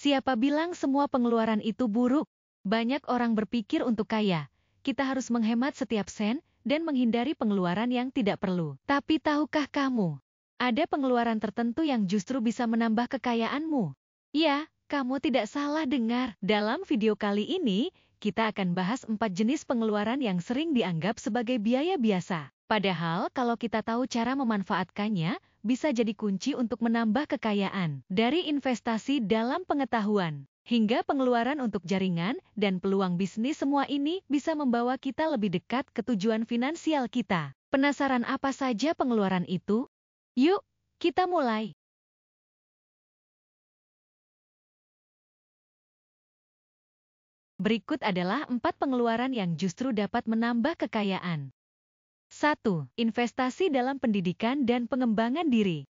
Siapa bilang semua pengeluaran itu buruk? Banyak orang berpikir untuk kaya, kita harus menghemat setiap sen dan menghindari pengeluaran yang tidak perlu. Tapi tahukah kamu, ada pengeluaran tertentu yang justru bisa menambah kekayaanmu? Ya, kamu tidak salah dengar. Dalam video kali ini, kita akan bahas 4 jenis pengeluaran yang sering dianggap sebagai biaya biasa. Padahal kalau kita tahu cara memanfaatkannya, bisa jadi kunci untuk menambah kekayaan. Dari investasi dalam pengetahuan, hingga pengeluaran untuk jaringan dan peluang bisnis, semua ini bisa membawa kita lebih dekat ke tujuan finansial kita. Penasaran apa saja pengeluaran itu? Yuk, kita mulai. Berikut adalah 4 pengeluaran yang justru dapat menambah kekayaan. 1. Investasi dalam pendidikan dan pengembangan diri.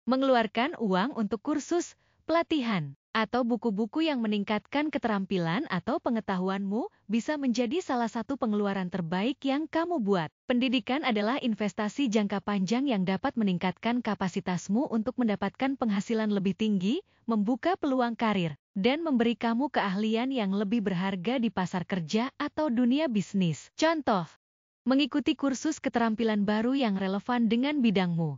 Mengeluarkan uang untuk kursus, pelatihan, atau buku-buku yang meningkatkan keterampilan atau pengetahuanmu bisa menjadi salah satu pengeluaran terbaik yang kamu buat. Pendidikan adalah investasi jangka panjang yang dapat meningkatkan kapasitasmu untuk mendapatkan penghasilan lebih tinggi, membuka peluang karir, dan memberi kamu keahlian yang lebih berharga di pasar kerja atau dunia bisnis. Contoh, mengikuti kursus keterampilan baru yang relevan dengan bidangmu.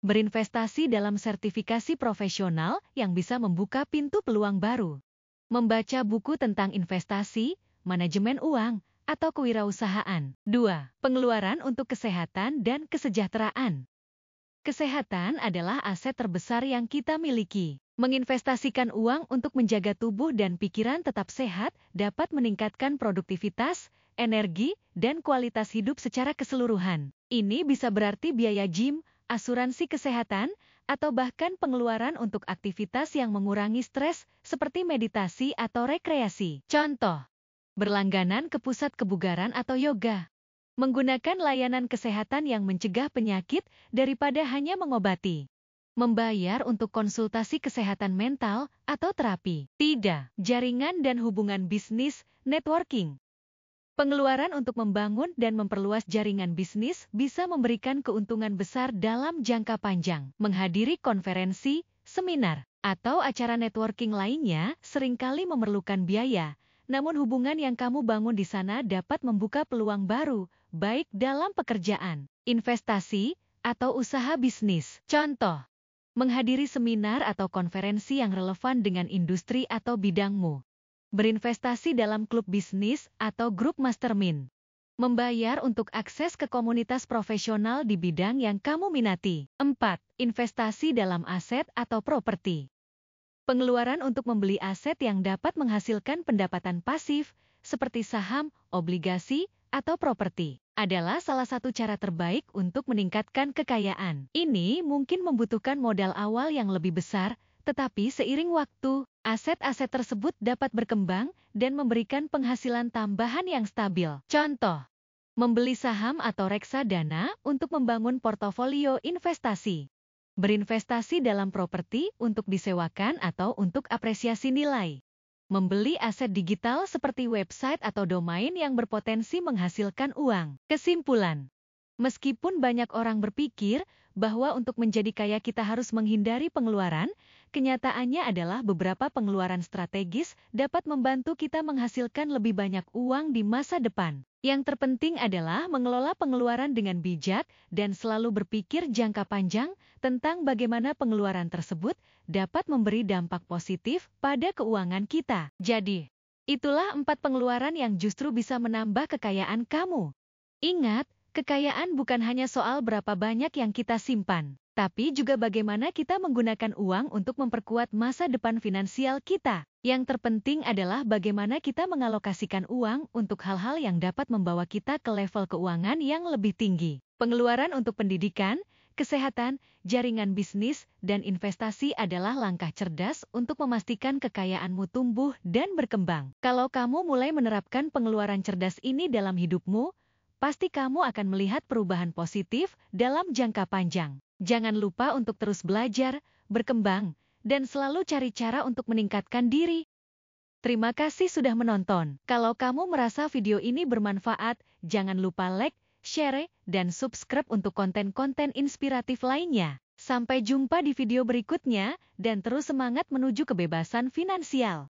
Berinvestasi dalam sertifikasi profesional yang bisa membuka pintu peluang baru. Membaca buku tentang investasi, manajemen uang, atau kewirausahaan. 2. Pengeluaran untuk kesehatan dan kesejahteraan. Kesehatan adalah aset terbesar yang kita miliki. Menginvestasikan uang untuk menjaga tubuh dan pikiran tetap sehat dapat meningkatkan produktivitas, energi, dan kualitas hidup secara keseluruhan. Ini bisa berarti biaya gym, asuransi kesehatan, atau bahkan pengeluaran untuk aktivitas yang mengurangi stres seperti meditasi atau rekreasi. Contoh, berlangganan ke pusat kebugaran atau yoga. Menggunakan layanan kesehatan yang mencegah penyakit daripada hanya mengobati. Membayar untuk konsultasi kesehatan mental atau terapi. Tidak. Jaringan dan hubungan bisnis, networking. Pengeluaran untuk membangun dan memperluas jaringan bisnis bisa memberikan keuntungan besar dalam jangka panjang. Menghadiri konferensi, seminar, atau acara networking lainnya seringkali memerlukan biaya, namun hubungan yang kamu bangun di sana dapat membuka peluang baru, baik dalam pekerjaan, investasi, atau usaha bisnis. Contoh, menghadiri seminar atau konferensi yang relevan dengan industri atau bidangmu. Berinvestasi dalam klub bisnis atau grup mastermind. Membayar untuk akses ke komunitas profesional di bidang yang kamu minati. 4. Investasi dalam aset atau properti. Pengeluaran untuk membeli aset yang dapat menghasilkan pendapatan pasif, seperti saham, obligasi, atau properti, adalah salah satu cara terbaik untuk meningkatkan kekayaan. Ini mungkin membutuhkan modal awal yang lebih besar, tetapi seiring waktu, aset-aset tersebut dapat berkembang dan memberikan penghasilan tambahan yang stabil. Contoh, membeli saham atau reksadana untuk membangun portofolio investasi. Berinvestasi dalam properti untuk disewakan atau untuk apresiasi nilai. Membeli aset digital seperti website atau domain yang berpotensi menghasilkan uang. Kesimpulan, meskipun banyak orang berpikir bahwa untuk menjadi kaya kita harus menghindari pengeluaran, kenyataannya adalah beberapa pengeluaran strategis dapat membantu kita menghasilkan lebih banyak uang di masa depan. Yang terpenting adalah mengelola pengeluaran dengan bijak dan selalu berpikir jangka panjang tentang bagaimana pengeluaran tersebut dapat memberi dampak positif pada keuangan kita. Jadi, itulah 4 pengeluaran yang justru bisa menambah kekayaan kamu. Ingat, kekayaan bukan hanya soal berapa banyak yang kita simpan, tapi juga bagaimana kita menggunakan uang untuk memperkuat masa depan finansial kita. Yang terpenting adalah bagaimana kita mengalokasikan uang untuk hal-hal yang dapat membawa kita ke level keuangan yang lebih tinggi. Pengeluaran untuk pendidikan, kesehatan, jaringan bisnis, dan investasi adalah langkah cerdas untuk memastikan kekayaanmu tumbuh dan berkembang. Kalau kamu mulai menerapkan pengeluaran cerdas ini dalam hidupmu, pasti kamu akan melihat perubahan positif dalam jangka panjang. Jangan lupa untuk terus belajar, berkembang, dan selalu cari cara untuk meningkatkan diri. Terima kasih sudah menonton. Kalau kamu merasa video ini bermanfaat, jangan lupa like, share, dan subscribe untuk konten-konten inspiratif lainnya. Sampai jumpa di video berikutnya, dan terus semangat menuju kebebasan finansial.